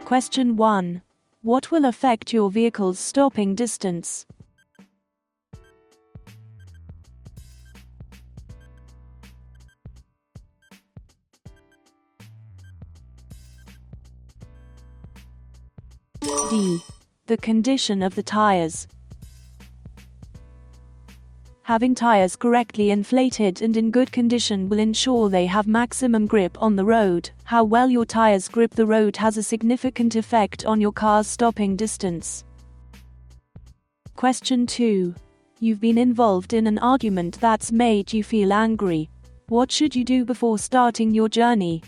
Question 1. What will affect your vehicle's stopping distance? D. The condition of the tires. Having tires correctly inflated and in good condition will ensure they have maximum grip on the road. How well your tires grip the road has a significant effect on your car's stopping distance. Question 2. You've been involved in an argument that's made you feel angry. What should you do before starting your journey?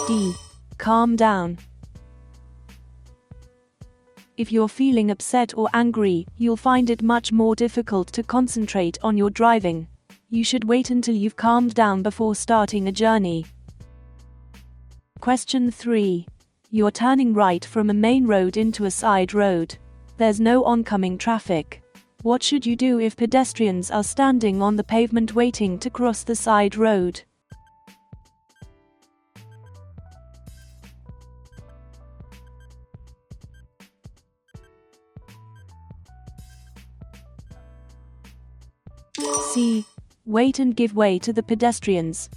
D. Calm down. If you're feeling upset or angry, you'll find it much more difficult to concentrate on your driving. You should wait until you've calmed down before starting a journey. Question 3. You're turning right from a main road into a side road. There's no oncoming traffic. What should you do if pedestrians are standing on the pavement waiting to cross the side road? C. Wait and give way to the pedestrians.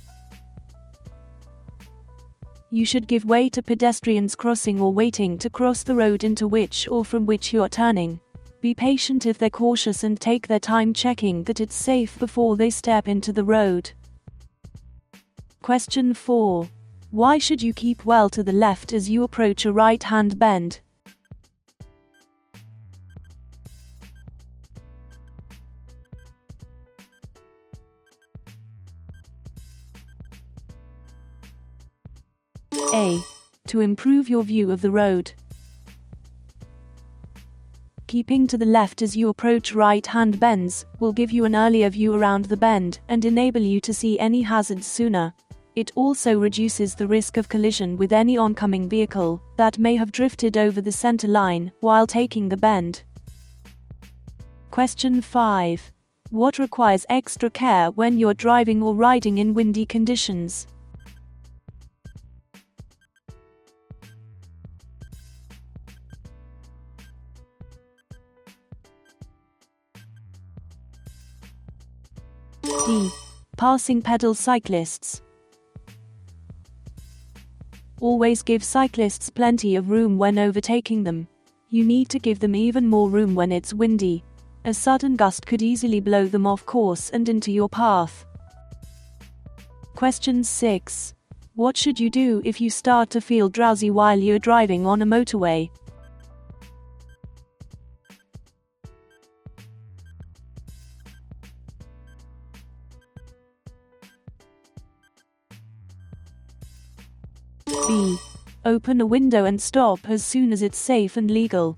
You should give way to pedestrians crossing or waiting to cross the road into which or from which you are turning. Be patient if they're cautious and take their time checking that it's safe before they step into the road. Question 4. Why should you keep well to the left as you approach a right-hand bend? A. To improve your view of the road. Keeping to the left as you approach right-hand bends will give you an earlier view around the bend and enable you to see any hazards sooner. It also reduces the risk of collision with any oncoming vehicle that may have drifted over the center line while taking the bend. Question 5. What requires extra care when you're driving or riding in windy conditions? D. Passing pedal cyclists. Always give cyclists plenty of room when overtaking them. You need to give them even more room when it's windy. A sudden gust could easily blow them off course and into your path. Question 6. What should you do if you start to feel drowsy while you're driving on a motorway? B. Open a window and stop as soon as it's safe and legal.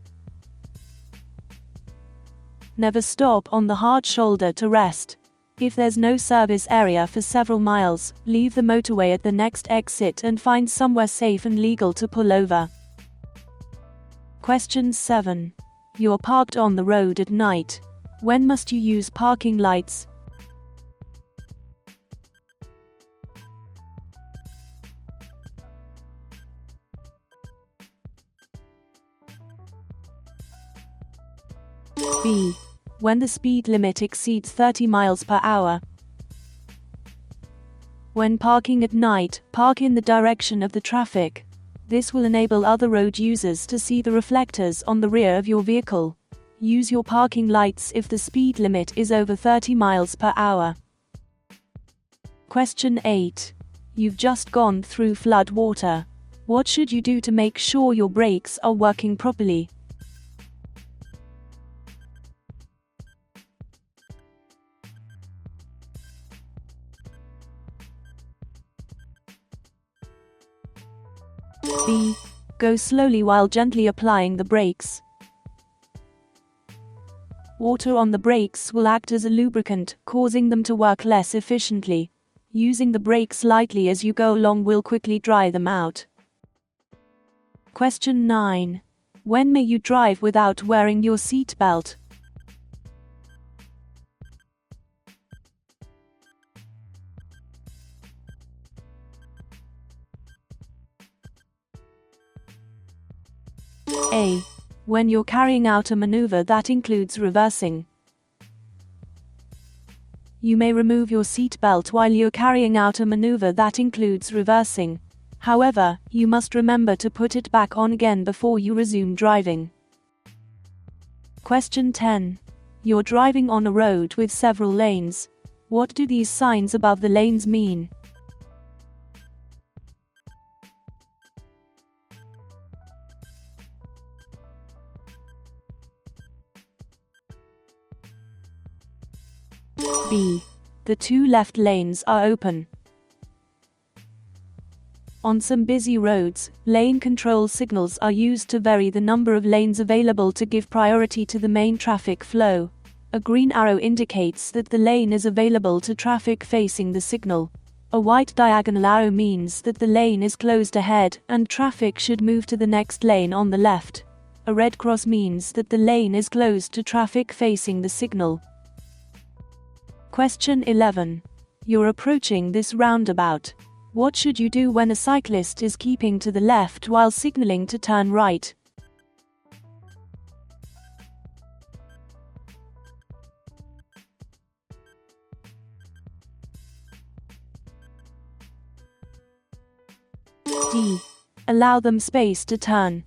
Never stop on the hard shoulder to rest. If there's no service area for several miles, leave the motorway at the next exit and find somewhere safe and legal to pull over. Question 7. You're parked on the road at night. When must you use parking lights? B. When the speed limit exceeds 30 miles per hour. When parking at night, park in the direction of the traffic. This will enable other road users to see the reflectors on the rear of your vehicle. Use your parking lights if the speed limit is over 30 miles per hour. Question 8. You've just gone through flood water. What should you do to make sure your brakes are working properly? B. Go slowly while gently applying the brakes. Water on the brakes will act as a lubricant, causing them to work less efficiently. Using the brakes lightly as you go along will quickly dry them out. Question 9. When may you drive without wearing your seat belt? A. When you're carrying out a maneuver that includes reversing. You may remove your seat belt while you're carrying out a maneuver that includes reversing. However, you must remember to put it back on again before you resume driving. Question 10. You're driving on a road with several lanes. What do these signs above the lanes mean? B. The 2 left lanes are open. On some busy roads, lane control signals are used to vary the number of lanes available to give priority to the main traffic flow. A green arrow indicates that the lane is available to traffic facing the signal. A white diagonal arrow means that the lane is closed ahead and traffic should move to the next lane on the left. A red cross means that the lane is closed to traffic facing the signal. Question 11. You're approaching this roundabout. What should you do when a cyclist is keeping to the left while signaling to turn right? D. Allow them space to turn.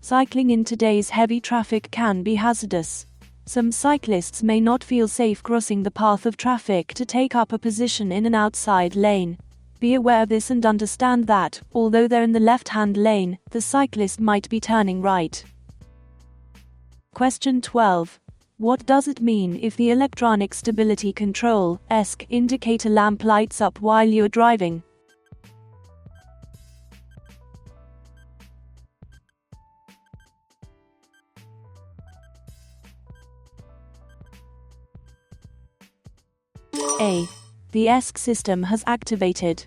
Cycling in today's heavy traffic can be hazardous. Some cyclists may not feel safe crossing the path of traffic to take up a position in an outside lane. Be aware of this and understand that, although they're in the left-hand lane, the cyclist might be turning right. Question 12. What does it mean if the electronic stability control (ESC) indicator lamp lights up while you're driving? A. The ESC system has activated.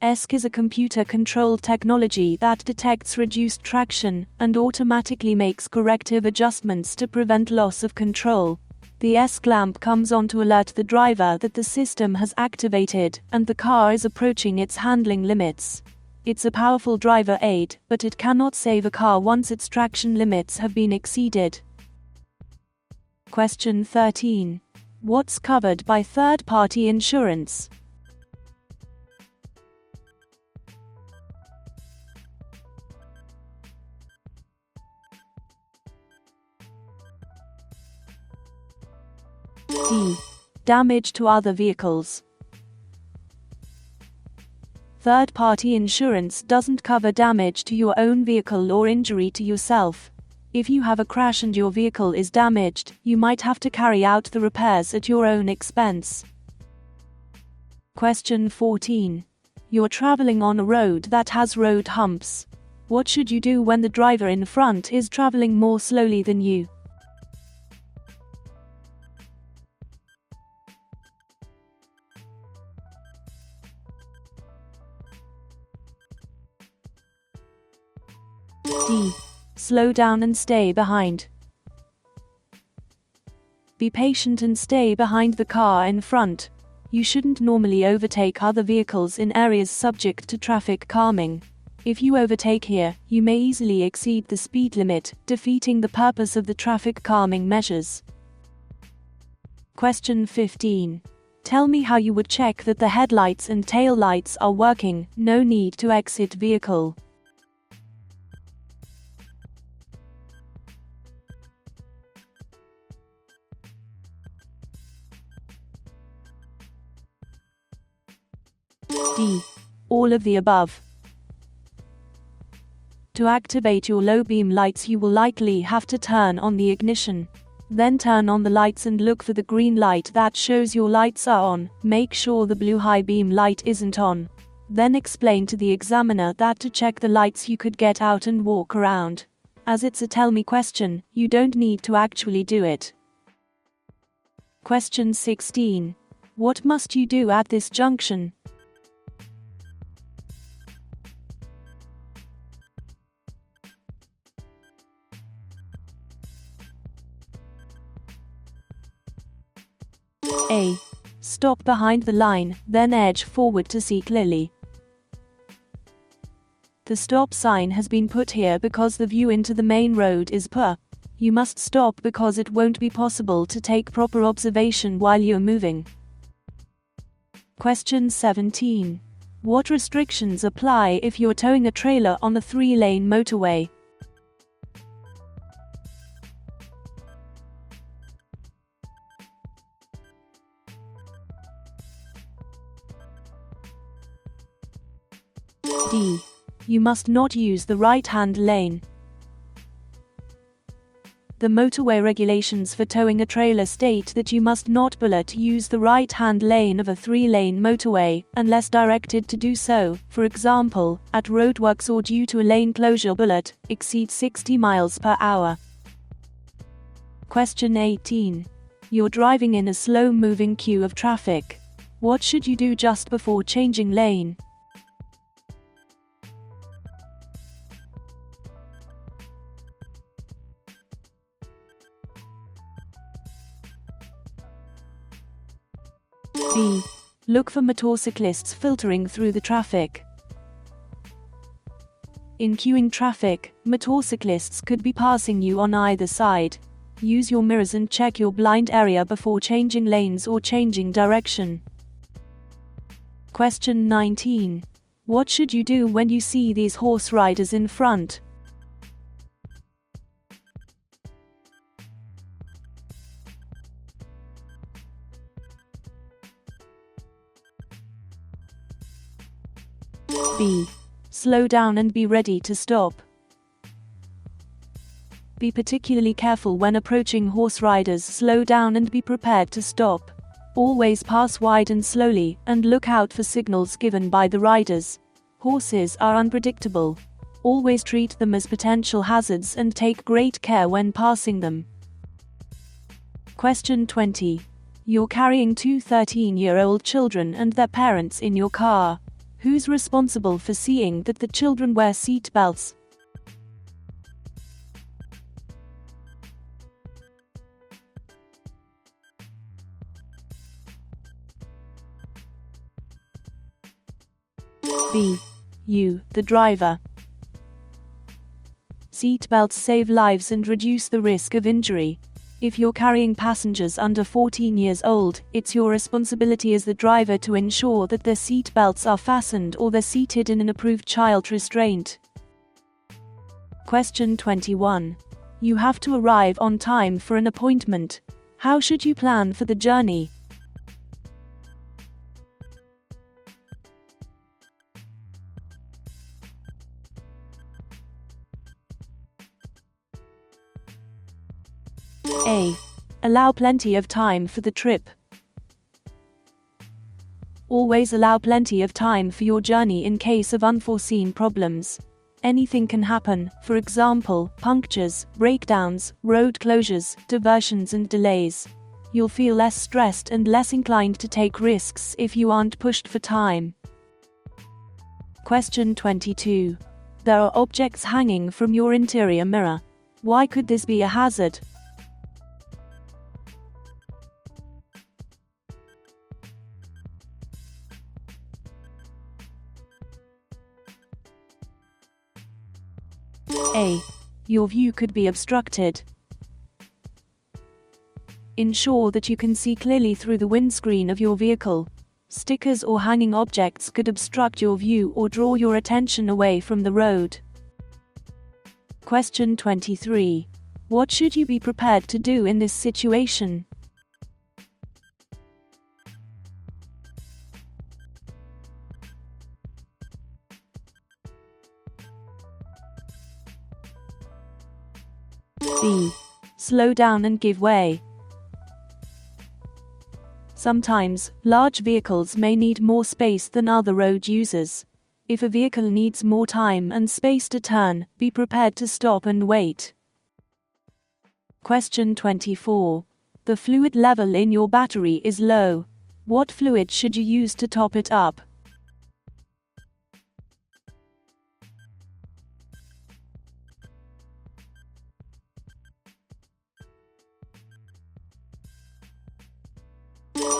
ESC is a computer-controlled technology that detects reduced traction and automatically makes corrective adjustments to prevent loss of control. The ESC lamp comes on to alert the driver that the system has activated and the car is approaching its handling limits. It's a powerful driver aid, but it cannot save a car once its traction limits have been exceeded. Question 13. What's covered by third-party insurance? D. Damage to other vehicles. Third-party insurance doesn't cover damage to your own vehicle or injury to yourself. If you have a crash and your vehicle is damaged, you might have to carry out the repairs at your own expense. Question 14. You're traveling on a road that has road humps. What should you do when the driver in front is traveling more slowly than you? D. Slow down and stay behind. Be patient and stay behind the car in front. You shouldn't normally overtake other vehicles in areas subject to traffic calming. If you overtake here, you may easily exceed the speed limit, defeating the purpose of the traffic calming measures. Question 15. Tell me how you would check that the headlights and tail lights are working. No need to exit vehicle. D. All of the above. To activate your low beam lights, you will likely have to turn on the ignition. Then turn on the lights and look for the green light that shows your lights are on. Make sure the blue high beam light isn't on. Then explain to the examiner that to check the lights you could get out and walk around. As it's a tell me question, you don't need to actually do it. Question 16. What must you do at this junction? A. Stop behind the line, then edge forward to see clearly. The stop sign has been put here because the view into the main road is poor. You must stop because it won't be possible to take proper observation while you're moving. Question 17. What restrictions apply if you're towing a trailer on a 3-lane motorway? D. You must not use the right-hand lane. The motorway regulations for towing a trailer state that you must not use the right-hand lane of a 3-lane motorway, unless directed to do so, for example, at roadworks or due to a lane closure exceed 60 miles per hour. Question 18. You're driving in a slow-moving queue of traffic. What should you do just before changing lane? B. Look for motorcyclists filtering through the traffic. In queuing traffic, motorcyclists could be passing you on either side. Use your mirrors and check your blind area before changing lanes or changing direction. Question 19. What should you do when you see these horse riders in front? B. Slow down and be ready to stop. Be particularly careful when approaching horse riders. Slow down and be prepared to stop. Always pass wide and slowly, and look out for signals given by the riders. Horses are unpredictable. Always treat them as potential hazards and take great care when passing them. Question 20. You're carrying two 13-year-old children and their parents in your car. Who's responsible for seeing that the children wear seat belts? B. You, the driver. Seat belts save lives and reduce the risk of injury. If you're carrying passengers under 14 years old, it's your responsibility as the driver to ensure that their seat belts are fastened or they're seated in an approved child restraint. Question 21. You have to arrive on time for an appointment. How should you plan for the journey? A. Allow plenty of time for the trip. Always allow plenty of time for your journey in case of unforeseen problems. Anything can happen, for example, punctures, breakdowns, road closures, diversions and delays. You'll feel less stressed and less inclined to take risks if you aren't pushed for time. Question 22. There are objects hanging from your interior mirror. Why could this be a hazard? A. Your view could be obstructed. Ensure that you can see clearly through the windscreen of your vehicle. Stickers or hanging objects could obstruct your view or draw your attention away from the road. Question 23. What should you be prepared to do in this situation? B. Slow down and give way. Sometimes, large vehicles may need more space than other road users. If a vehicle needs more time and space to turn, be prepared to stop and wait. Question 24. The fluid level in your battery is low. What fluid should you use to top it up?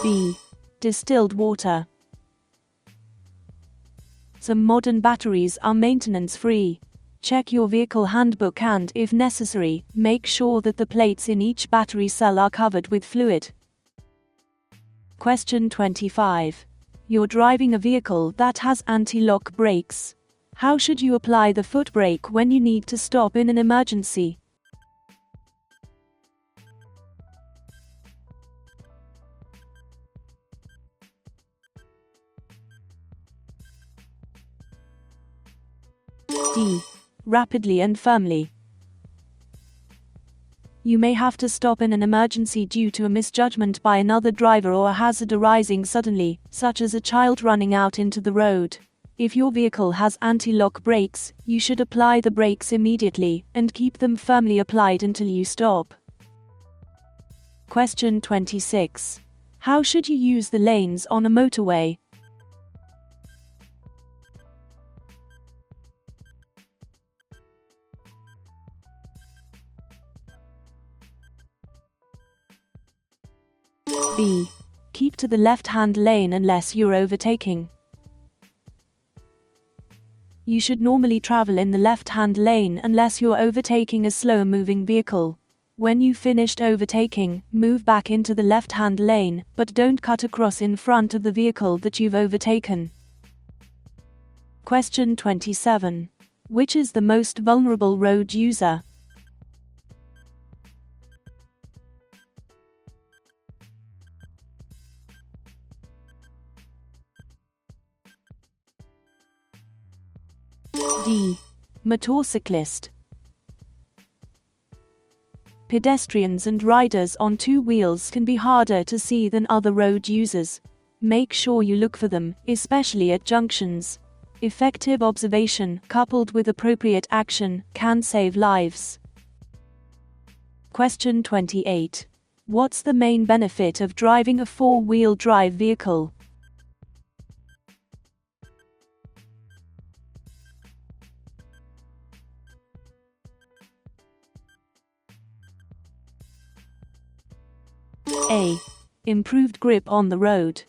B. Distilled water. Some modern batteries are maintenance-free. Check your vehicle handbook and, if necessary, make sure that the plates in each battery cell are covered with fluid. Question 25. You're driving a vehicle that has anti-lock brakes. How should you apply the foot brake when you need to stop in an emergency? D. Rapidly and firmly. You may have to stop in an emergency due to a misjudgment by another driver or a hazard arising suddenly, such as a child running out into the road. If your vehicle has anti-lock brakes, you should apply the brakes immediately and keep them firmly applied until you stop. Question 26. How should you use the lanes on a motorway? B. Keep to the left-hand lane unless you're overtaking. You should normally travel in the left-hand lane unless you're overtaking a slower-moving vehicle. When you've finished overtaking, move back into the left-hand lane, but don't cut across in front of the vehicle that you've overtaken. Question 27. Which is the most vulnerable road user? D. Motorcyclist. Pedestrians and riders on two wheels can be harder to see than other road users. Make sure you look for them, especially at junctions. Effective observation, coupled with appropriate action, can save lives. Question 28. What's the main benefit of driving a four-wheel drive vehicle? A. Improved grip on the road.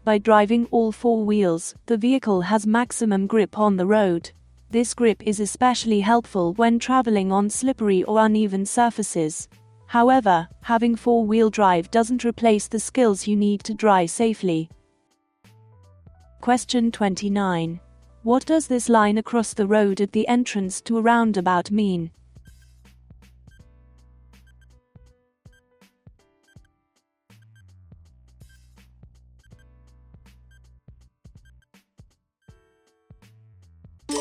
By driving all four wheels, the vehicle has maximum grip on the road. This grip is especially helpful when traveling on slippery or uneven surfaces. However, having four-wheel drive doesn't replace the skills you need to drive safely. Question 29. What does this line across the road at the entrance to a roundabout mean?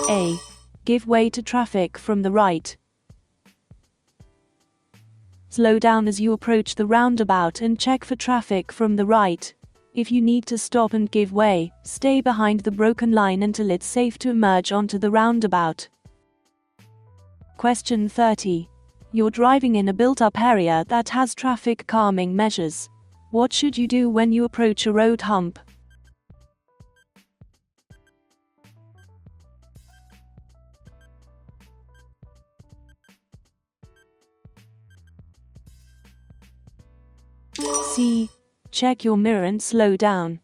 A. Give way to traffic from the right. Slow down as you approach the roundabout and check for traffic from the right. If you need to stop and give way, stay behind the broken line until it's safe to emerge onto the roundabout. Question 30. You're driving in a built-up area that has traffic calming measures. What should you do when you approach a road hump? C. Check your mirror and slow down.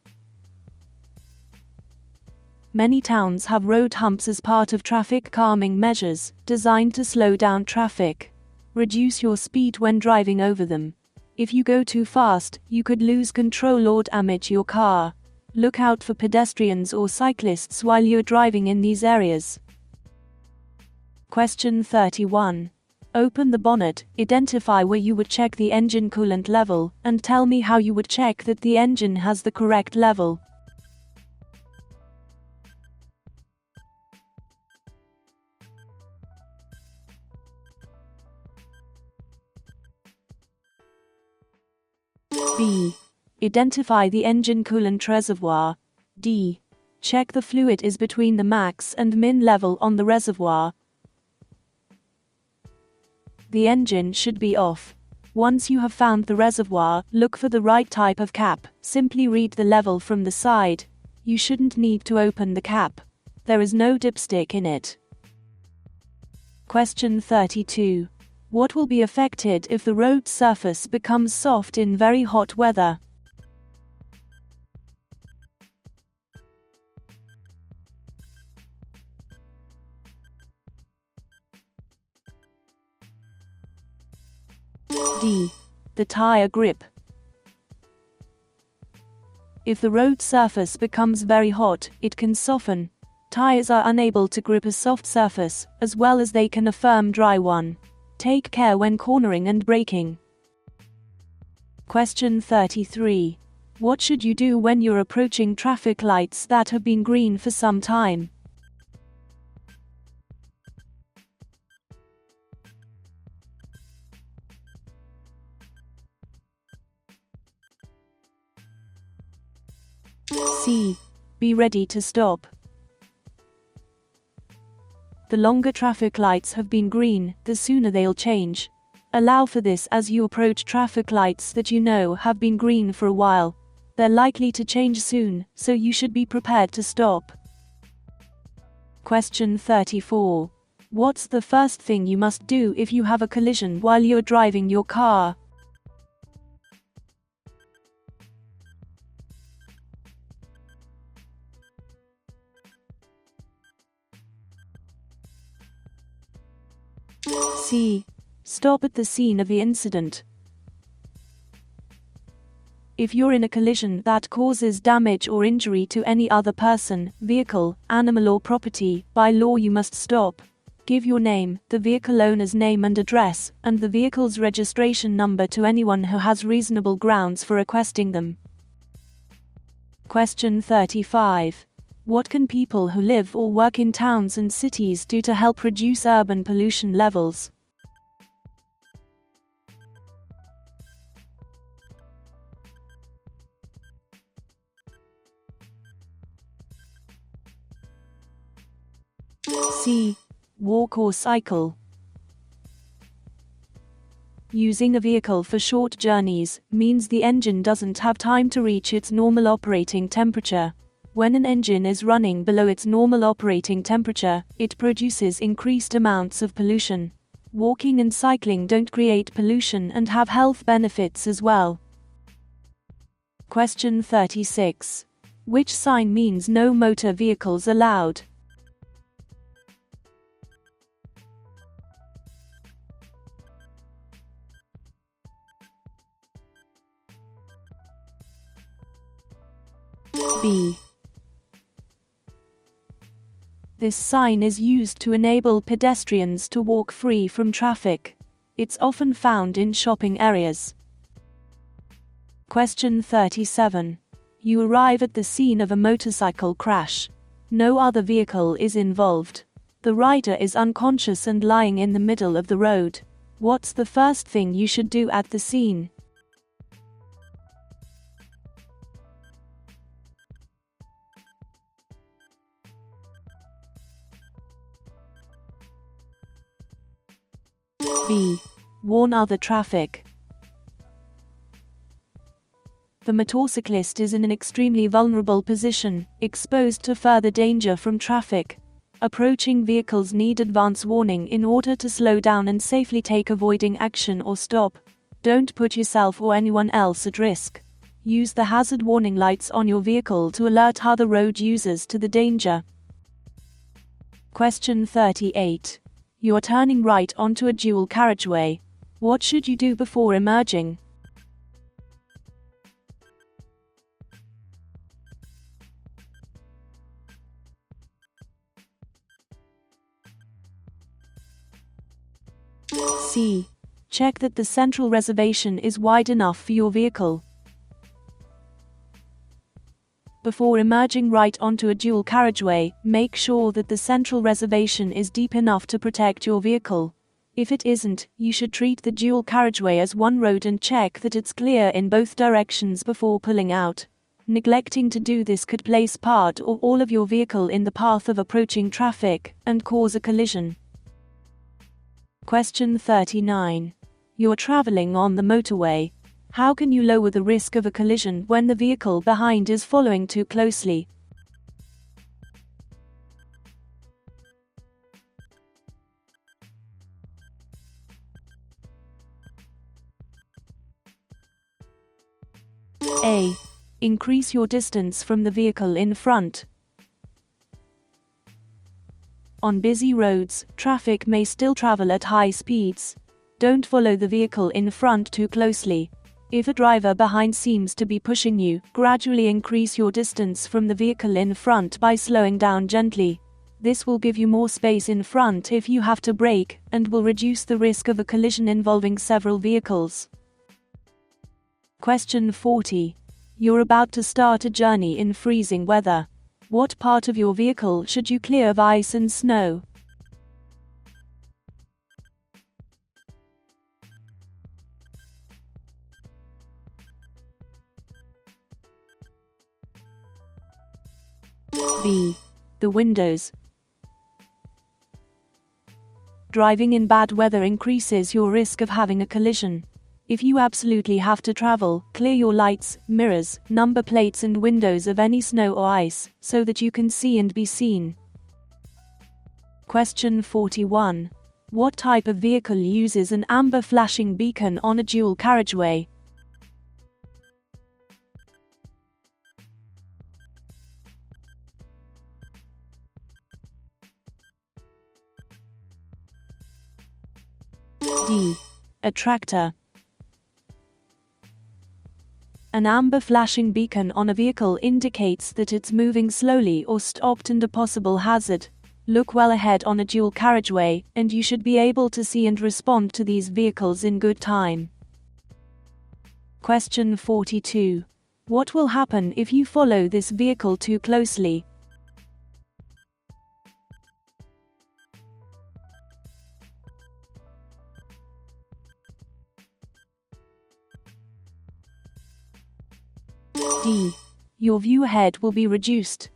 Many towns have road humps as part of traffic calming measures, designed to slow down traffic. Reduce your speed when driving over them. If you go too fast, you could lose control or damage your car. Look out for pedestrians or cyclists while you're driving in these areas. Question 31. Open the bonnet, identify where you would check the engine coolant level, and tell me how you would check that the engine has the correct level. B. Identify the engine coolant reservoir. D. Check the fluid is between the max and min level on the reservoir. The engine should be off. Once you have found the reservoir, look for the right type of cap. Simply read the level from the side. You shouldn't need to open the cap. There is no dipstick in it. Question 32. What will be affected if the road surface becomes soft in very hot weather? D. The tire grip. If the road surface becomes very hot, it can soften. Tires are unable to grip a soft surface, as well as they can a firm dry one. Take care when cornering and braking. Question 33. What should you do when you're approaching traffic lights that have been green for some time? C. Be ready to stop. The longer traffic lights have been green, the sooner they'll change. Allow for this as you approach traffic lights that you know have been green for a while. They're likely to change soon, so you should be prepared to stop. Question 34. What's the first thing you must do if you have a collision while you're driving your car? C. Stop at the scene of the incident. If you're in a collision that causes damage or injury to any other person, vehicle, animal or property, by law you must stop. Give your name, the vehicle owner's name and address, and the vehicle's registration number to anyone who has reasonable grounds for requesting them. Question 35. What can people who live or work in towns and cities do to help reduce urban pollution levels? C. Walk or cycle. Using a vehicle for short journeys means the engine doesn't have time to reach its normal operating temperature. When an engine is running below its normal operating temperature, it produces increased amounts of pollution. Walking and cycling don't create pollution and have health benefits as well. Question 36. Which sign means no motor vehicles allowed? B. This sign is used to enable pedestrians to walk free from traffic. It's often found in shopping areas. Question 37. You arrive at the scene of a motorcycle crash. No other vehicle is involved. The rider is unconscious and lying in the middle of the road. What's the first thing you should do at the scene? B. Warn other traffic. The motorcyclist is in an extremely vulnerable position, exposed to further danger from traffic. Approaching vehicles need advance warning in order to slow down and safely take avoiding action or stop. Don't put yourself or anyone else at risk. Use the hazard warning lights on your vehicle to alert other road users to the danger. Question 38. You are turning right onto a dual carriageway. What should you do before emerging? C. Check that the central reservation is wide enough for your vehicle. Before emerging right onto a dual carriageway, make sure that the central reservation is deep enough to protect your vehicle. If it isn't, you should treat the dual carriageway as one road and check that it's clear in both directions before pulling out. Neglecting to do this could place part or all of your vehicle in the path of approaching traffic and cause a collision. Question 39. You're traveling on the motorway. How can you lower the risk of a collision when the vehicle behind is following too closely? A. Increase your distance from the vehicle in front. On busy roads, traffic may still travel at high speeds. Don't follow the vehicle in front too closely. If a driver behind seems to be pushing you, gradually increase your distance from the vehicle in front by slowing down gently. This will give you more space in front if you have to brake, and will reduce the risk of a collision involving several vehicles. Question 40. You're about to start a journey in freezing weather. What part of your vehicle should you clear of ice and snow? B. The windows. Driving in bad weather increases your risk of having a collision. If you absolutely have to travel, clear your lights, mirrors, number plates and windows of any snow or ice, so that you can see and be seen. Question 41. What type of vehicle uses an amber flashing beacon on a dual carriageway? D. A tractor. An amber flashing beacon on a vehicle indicates that it's moving slowly or stopped and a possible hazard. Look well ahead on a dual carriageway, and you should be able to see and respond to these vehicles in good time. Question 42. What will happen if you follow this vehicle too closely? D. Your view ahead will be reduced.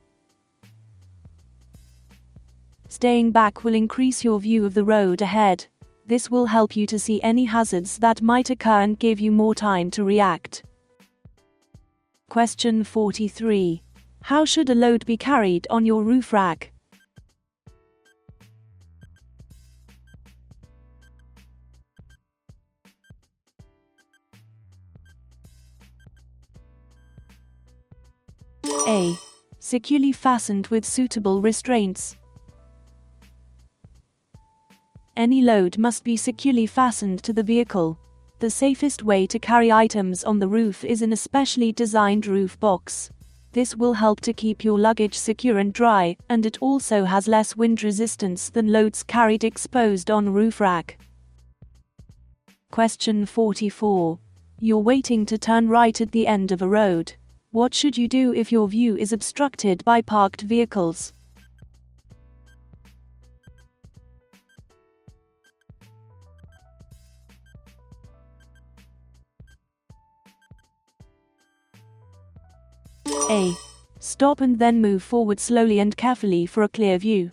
Staying back will increase your view of the road ahead. This will help you to see any hazards that might occur and give you more time to react. Question 43. How should a load be carried on your roof rack? A. Securely fastened with suitable restraints. Any load must be securely fastened to the vehicle. The safest way to carry items on the roof is an especially designed roof box. This will help to keep your luggage secure and dry, and it also has less wind resistance than loads carried exposed on roof rack. Question 44. You're waiting to turn right at the end of a road. What should you do if your view is obstructed by parked vehicles? A. Stop and then move forward slowly and carefully for a clear view.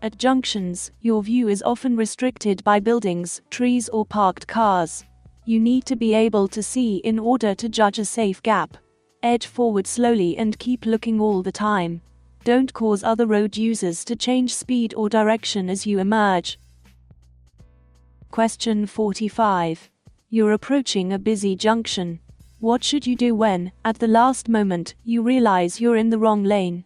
At junctions, your view is often restricted by buildings, trees or parked cars. You need to be able to see in order to judge a safe gap. Edge forward slowly and keep looking all the time. Don't cause other road users to change speed or direction as you emerge. Question 45. You're approaching a busy junction. What should you do when, at the last moment, you realize you're in the wrong lane?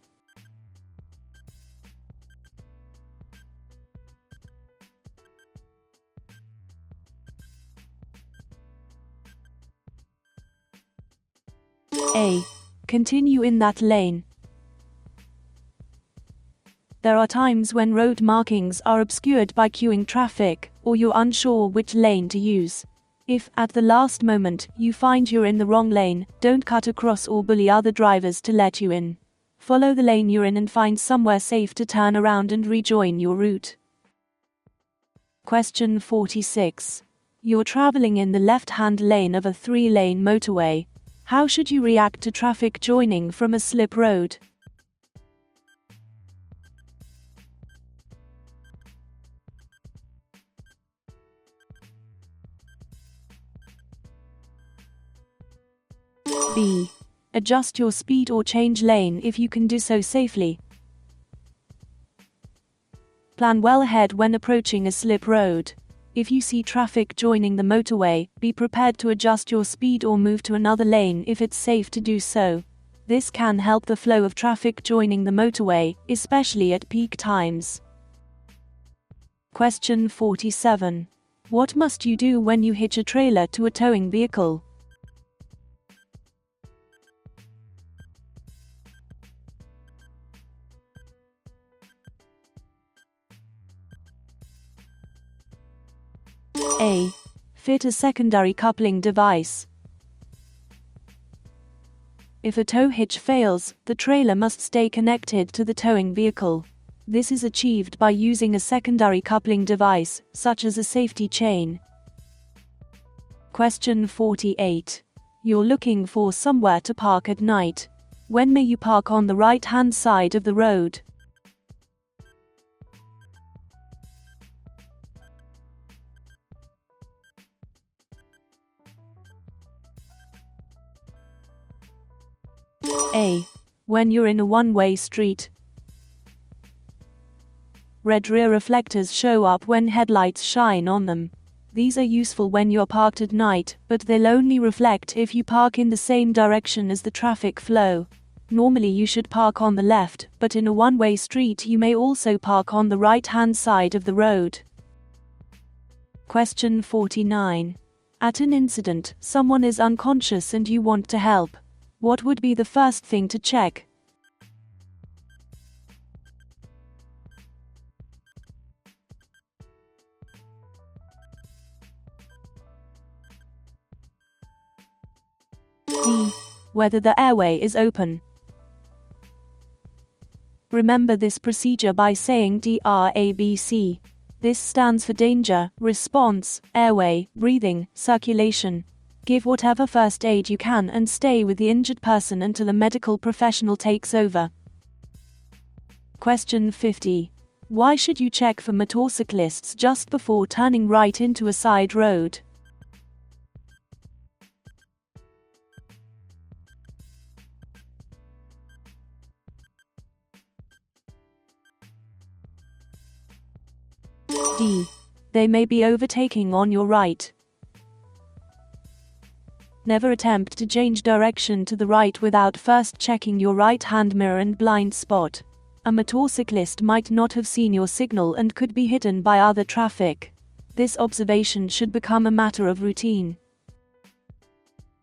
A. Continue in that lane. There are times when road markings are obscured by queuing traffic, or you're unsure which lane to use. If, at the last moment, you find you're in the wrong lane, don't cut across or bully other drivers to let you in. Follow the lane you're in and find somewhere safe to turn around and rejoin your route. Question 46. You're traveling in the left-hand lane of a 3-lane motorway. How should you react to traffic joining from a slip road? B. Adjust your speed or change lane if you can do so safely. Plan well ahead when approaching a slip road. If you see traffic joining the motorway, be prepared to adjust your speed or move to another lane if it's safe to do so. This can help the flow of traffic joining the motorway, especially at peak times. Question 47. What must you do when you hitch a trailer to a towing vehicle? A. Fit a secondary coupling device. If a tow hitch fails, the trailer must stay connected to the towing vehicle. This is achieved by using a secondary coupling device, such as a safety chain. Question 48. You're looking for somewhere to park at night. When may you park on the right-hand side of the road? A. When you're in a one-way street. Red rear reflectors show up when headlights shine on them. These are useful when you're parked at night, but they'll only reflect if you park in the same direction as the traffic flow. Normally you should park on the left, but in a one-way street you may also park on the right-hand side of the road. Question 49. At an incident, someone is unconscious and you want to help. What would be the first thing to check? D. Whether the airway is open. Remember this procedure by saying DRABC. This stands for danger, response, airway, breathing, circulation. Give whatever first aid you can and stay with the injured person until a medical professional takes over. Question 50. Why should you check for motorcyclists just before turning right into a side road? D. They may be overtaking on your right. Never attempt to change direction to the right without first checking your right-hand mirror and blind spot. A motorcyclist might not have seen your signal and could be hidden by other traffic. This observation should become a matter of routine.